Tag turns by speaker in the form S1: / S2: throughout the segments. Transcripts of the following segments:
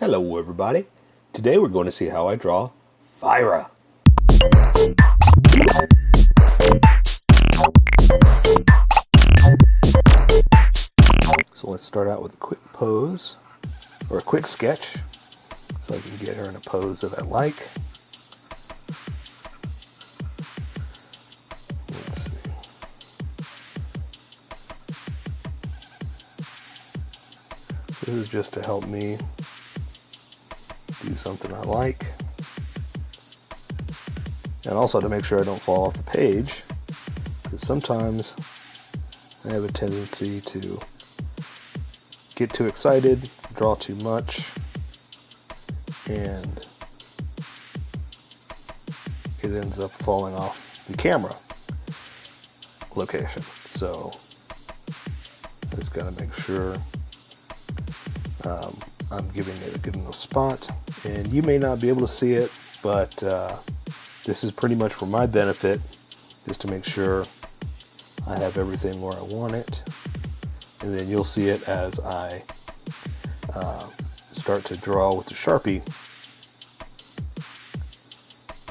S1: Hello everybody. Today we're going to see how I draw Fyra. So let's start out with a quick pose, or a quick sketch, so I can get her in a pose that I like. Let's see. This is just to help me do something I like, and also to make sure I don't fall off the page, because sometimes I have a tendency to get too excited, draw too much, and it ends up falling off the camera location. So I just got to make sure I'm giving it a good enough spot. And you may not be able to see it, but this is pretty much for my benefit, just to make sure I have everything where I want it. And then you'll see it as I start to draw with the Sharpie,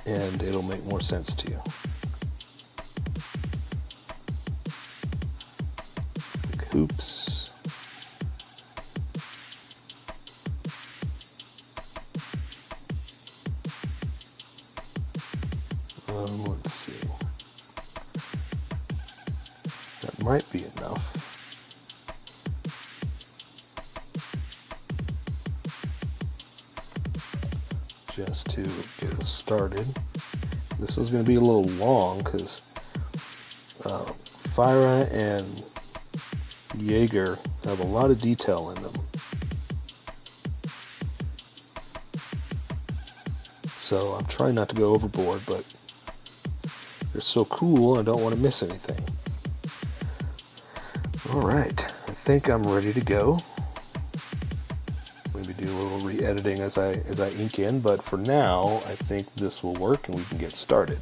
S1: and it'll make more sense to you. Like hoops. Let's see. That might be enough. Just to get us started. This is going to be a little long because Fyra and Jaeger have a lot of detail in them. So I'm trying not to go overboard, but they're so cool I don't want to miss anything. Alright, I think I'm ready to go. Maybe do a little re-editing as I ink in, but for now I think this will work and we can get started.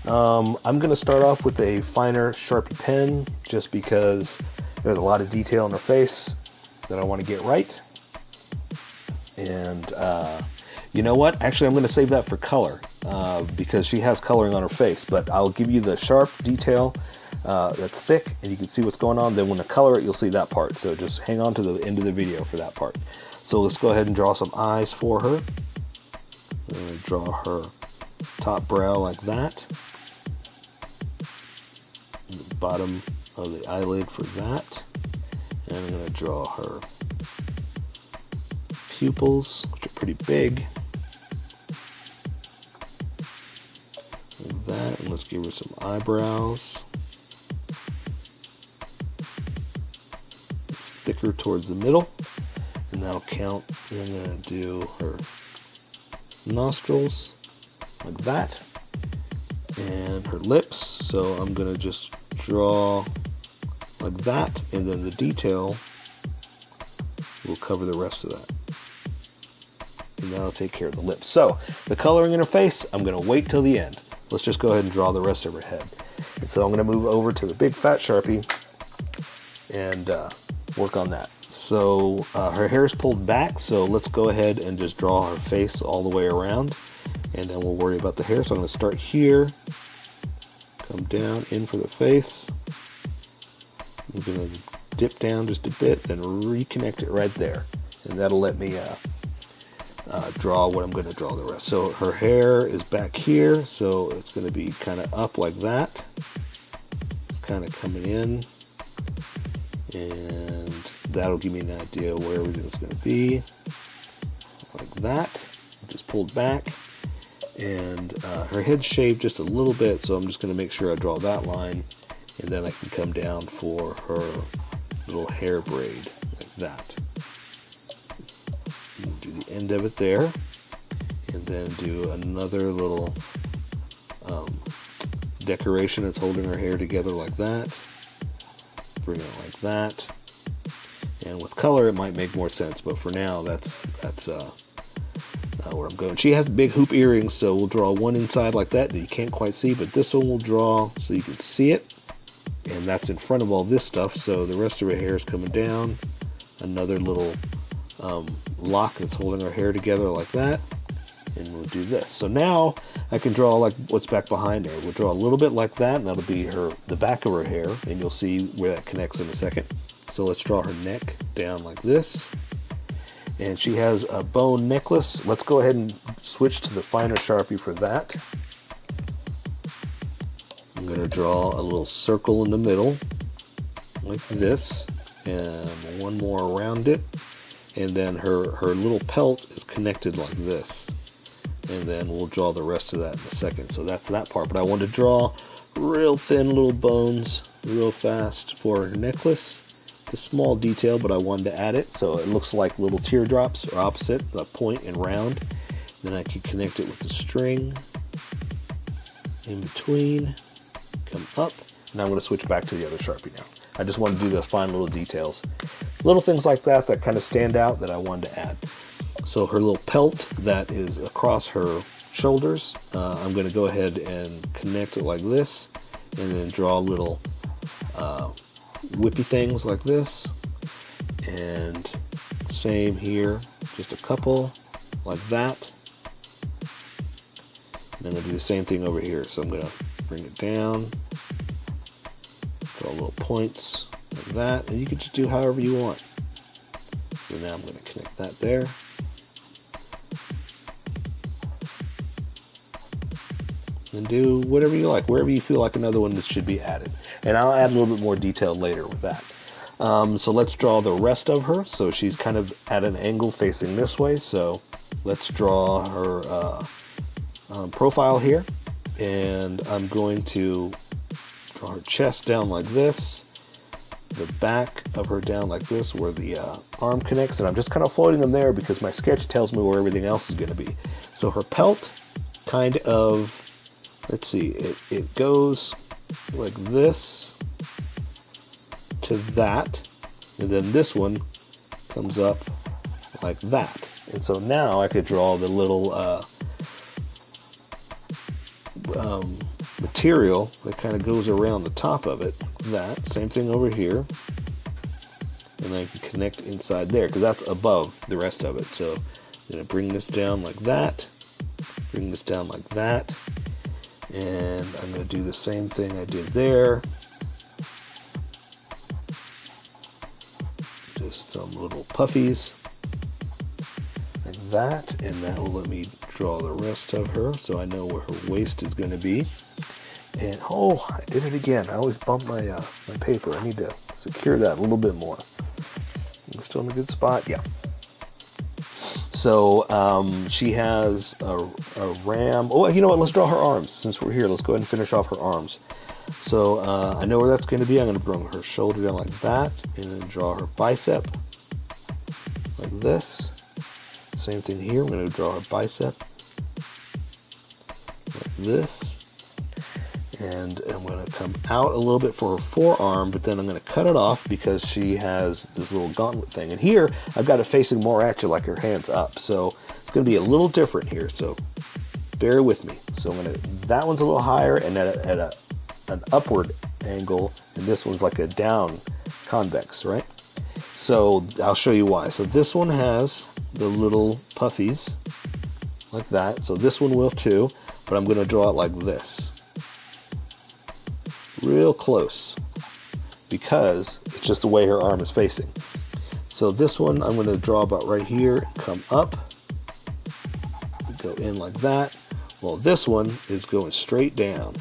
S1: I'm going to start off with a finer Sharpie pen, just because there's a lot of detail in her face that I want to get right. And you know what? Actually, I'm going to save that for color, because she has coloring on her face. But I'll give you the sharp detail that's thick, and you can see what's going on. Then when I color it, you'll see that part. So just hang on to the end of the video for that part. So let's go ahead and draw some eyes for her. I'm going to draw her top brow like that. And the bottom of the eyelid for that. And I'm going to draw her pupils, which are pretty big. Like that. And let's give her some eyebrows. It's thicker towards the middle. And that'll count. And I'm going to do her nostrils like that, and her lips. So I'm going to just draw like that, and then the detail will cover the rest of that, and that'll take care of the lips. So the coloring in her face, I'm going to wait till the end. Let's just go ahead and draw the rest of her head. And so I'm going to move over to the big fat Sharpie and work on that. So her hair is pulled back, so let's go ahead and just draw her face all the way around, and then we'll worry about the hair. So I'm going to start here, come down in for the face. I'm going to dip down just a bit, then reconnect it right there, and that'll let me draw what I'm going to draw the rest. So her hair is back here, so it's going to be kind of up like that. It's kind of coming in, and that'll give me an idea where everything's going to be, like that. Just pulled back, and her head's shaved just a little bit, so I'm just going to make sure I draw that line, and then I can come down for her little hair braid, like that. And do the end of it there, and then do another little decoration that's holding her hair together like that. Bring it like that. And with color, it might make more sense, but for now, that's where I'm going. She has big hoop earrings, so we'll draw one inside like that you can't quite see, but this one we'll draw so you can see it. And that's in front of all this stuff, so the rest of her hair is coming down. Another little lock that's holding her hair together like that. And we'll do this. So now I can draw like what's back behind her. We'll draw a little bit like that, and that'll be the back of her hair, and you'll see where that connects in a second. So let's draw her neck down like this. And she has a bone necklace. Let's go ahead and switch to the finer Sharpie for that. I'm going to draw a little circle in the middle like this, and one more around it. And then her little pelt is connected like this. And then we'll draw the rest of that in a second. So that's that part. But I want to draw real thin little bones real fast for her necklace. It's a small detail, but I wanted to add it. So it looks like little teardrops are opposite, a point and round. Then I can connect it with the string in between, come up. Now I'm going to switch back to the other Sharpie now. I just want to do those fine little details. Little things like that that kind of stand out that I wanted to add. So her little pelt that is across her shoulders, I'm going to go ahead and connect it like this, and then draw little whippy things like this. And same here, just a couple like that. And I'm going to do the same thing over here. So I'm going to bring it down, draw little points like that, and you can just do however you want. So now I'm going to connect that there. And do whatever you like, wherever you feel like another one that should be added. And I'll add a little bit more detail later with that. So let's draw the rest of her. So she's kind of at an angle facing this way. So let's draw her profile here. And I'm going to draw her chest down like this, the back of her down like this, where the arm connects. And I'm just kind of floating them there because my sketch tells me where everything else is going to be. So her pelt kind of, let's see, it goes like this to that, and then this one comes up like that. And so now I could draw the little material that kind of goes around the top of it. That same thing over here, and I can connect inside there because that's above the rest of it. So I'm going to bring this down like that, bring this down like that. And I'm going to do the same thing I did there. Just some little puffies like that, and that will let me draw the rest of her so I know where her waist is going to be. And oh, I did it again. I always bump my my paper. I need to secure that a little bit more. I'm still in a good spot. Yeah. So she has a ram. Oh, you know what? Let's draw her arms. Since we're here, let's go ahead and finish off her arms. So I know where that's going to be. I'm going to bring her shoulder down like that, and then draw her bicep like this. Same thing here. I'm going to draw her bicep like this. And I'm going to come out a little bit for her forearm, but then I'm going to cut it off because she has this little gauntlet thing. And here, I've got it facing more at you like her hand's up. So it's going to be a little different here. So bear with me. So I'm going to, that one's a little higher and at an upward angle, and this one's like a down convex, right? So I'll show you why. So this one has the little puffies like that. So this one will too, but I'm going to draw it like this. Real close, because it's just the way her arm is facing. So this one I'm going to draw about right here, come up, go in like that. Well, this one is going straight down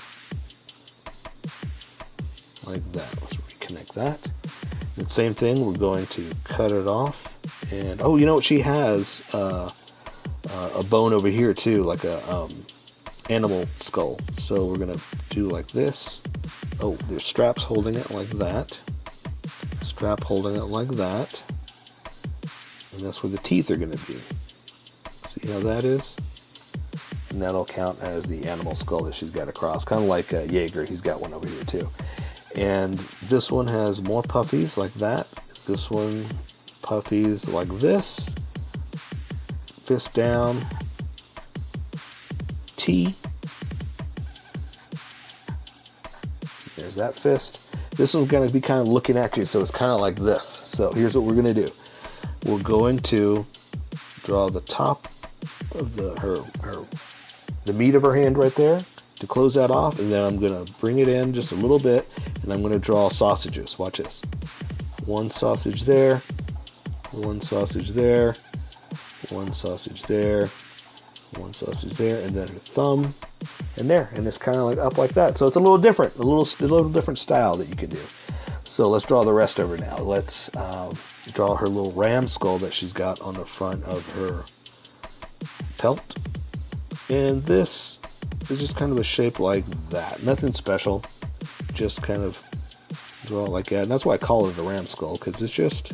S1: like that. Let's reconnect that. And same thing, we're going to cut it off. And oh, you know what? She has a bone over here too, like a animal skull. So we're going to do like this. Oh, there's straps holding it like that. Strap holding it like that. And that's where the teeth are going to be. See how that is? And that'll count as the animal skull that she's got across. Kind of like Jaeger, he's got one over here too. And this one has more puffies like that. This one, puffies like this. Fist down. T. There's that fist. This one's going to be kind of looking at you, so it's kind of like this. So here's what we're going to do. we're going to draw the top of the meat of her hand right there to close that off, and then I'm going to bring it in just a little bit, and I'm going to draw sausages. Watch this. One sausage there, one sausage there, one sausage there, one sausage there, and then her thumb, and there, and it's kind of like up like that. So it's a little different, a little different style that you can do. So let's draw the rest of her now. Let's draw her little ram skull that she's got on the front of her pelt. And this is just kind of a shape like that. Nothing special. Just kind of draw it like that. And that's why I call it a ram skull, because it's just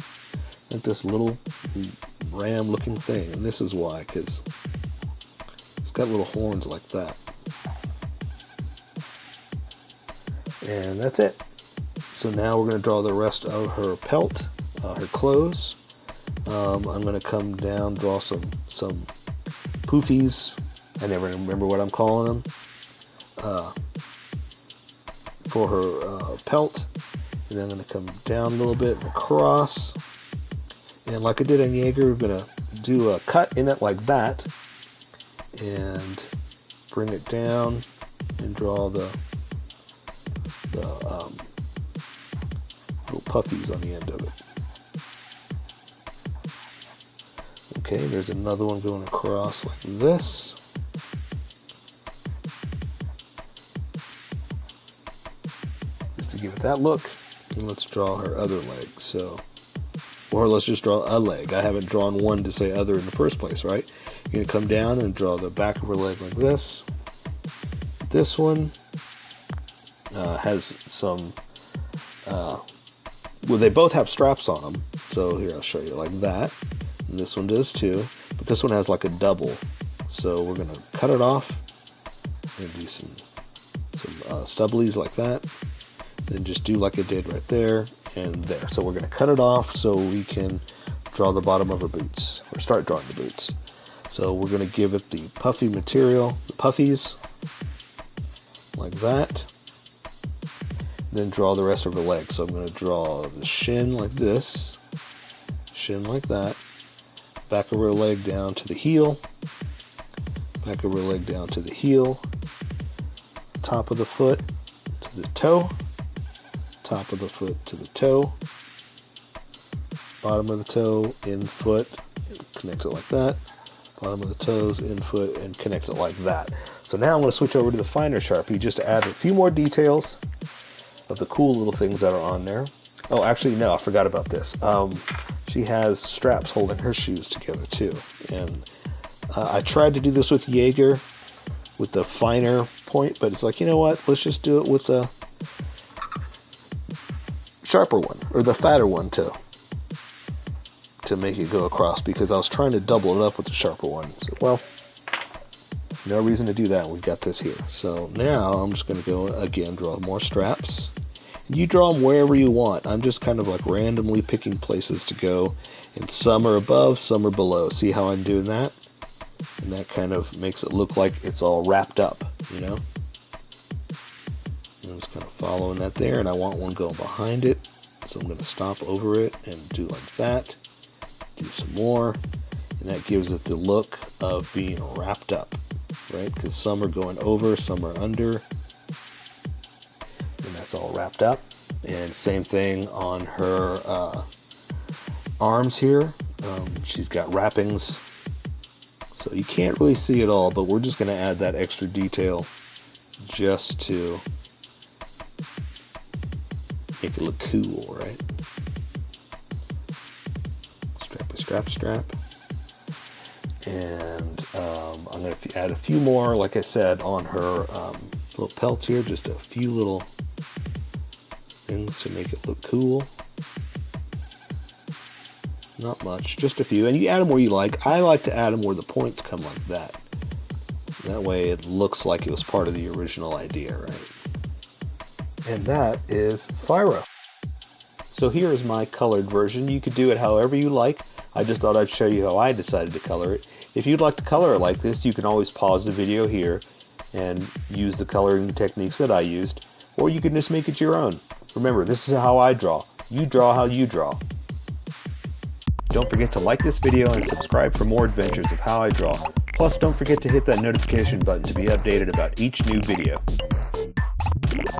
S1: like this little ram looking thing. And this is why, because it's got little horns like that. And that's it. So now we're going to draw the rest of her pelt, her clothes. I'm going to come down, draw some poofies. I never remember what I'm calling them. For her pelt. And then I'm going to come down a little bit and across. And like I did on Jaeger, we're going to do a cut in it like that. And bring it down and draw the little puffies on the end of it. Okay, there's another one going across like this. Just to give it that look. And let's draw her other leg. So, or let's just draw a leg. I haven't drawn one to say other in the first place, right? You're going to come down and draw the back of her leg like this. This one has some, well, they both have straps on them. So here, I'll show you like that. And this one does too. But this one has like a double. So we're going to cut it off. And do some stubblies like that. Then just do like it did right there and there. So we're going to cut it off so we can draw the bottom of her boots. Or start drawing the boots. So we're going to give it the puffy material, the puffies, like that. Then draw the rest of her leg. So I'm going to draw the shin like this, shin like that, back of her leg down to the heel, back of her leg down to the heel, top of the foot to the toe, top of the foot to the toe, bottom of the toe, in foot, connect it like that, bottom of the toes, in foot, and connect it like that. So now I'm going to switch over to the finer Sharpie just to add a few more details of the cool little things that are on there. Oh, actually, no, I forgot about this. She has straps holding her shoes together too. And I tried to do this with Jaeger with the finer point, but it's like, you know what? Let's just do it with the sharper one, or the fatter one to make it go across, because I was trying to double it up with the sharper one. So, well, no reason to do that. We've got this here. So now I'm just going to go again, draw more straps. You draw them wherever you want. I'm just kind of like randomly picking places to go, and some are above, some are below. See how I'm doing that? And that kind of makes it look like it's all wrapped up, you know? And I'm just kind of following that there, and I want one going behind it. So I'm going to stop over it and do like that. Do some more, and that gives it the look of being wrapped up, right? Because some are going over, some are under. And that's all wrapped up. And same thing on her arms here. She's got wrappings, so you can't really see it all, but we're just going to add that extra detail just to make it look cool, right? Strap. And I'm going to add a few more, like I said, on her little pelt here, just a few little things to make it look cool. Not much, just a few. And you add them where you like. I like to add them where the points come like that. That way it looks like it was part of the original idea, right? And that is Fyra. So here is my colored version. You could do it however you like. I just thought I'd show you how I decided to color it. If you'd like to color it like this, you can always pause the video here and use the coloring techniques that I used, or you can just make it your own. Remember, this is how I draw. You draw how you draw.
S2: Don't forget to like this video and subscribe for more adventures of how I draw. Plus, don't forget to hit that notification button to be updated about each new video.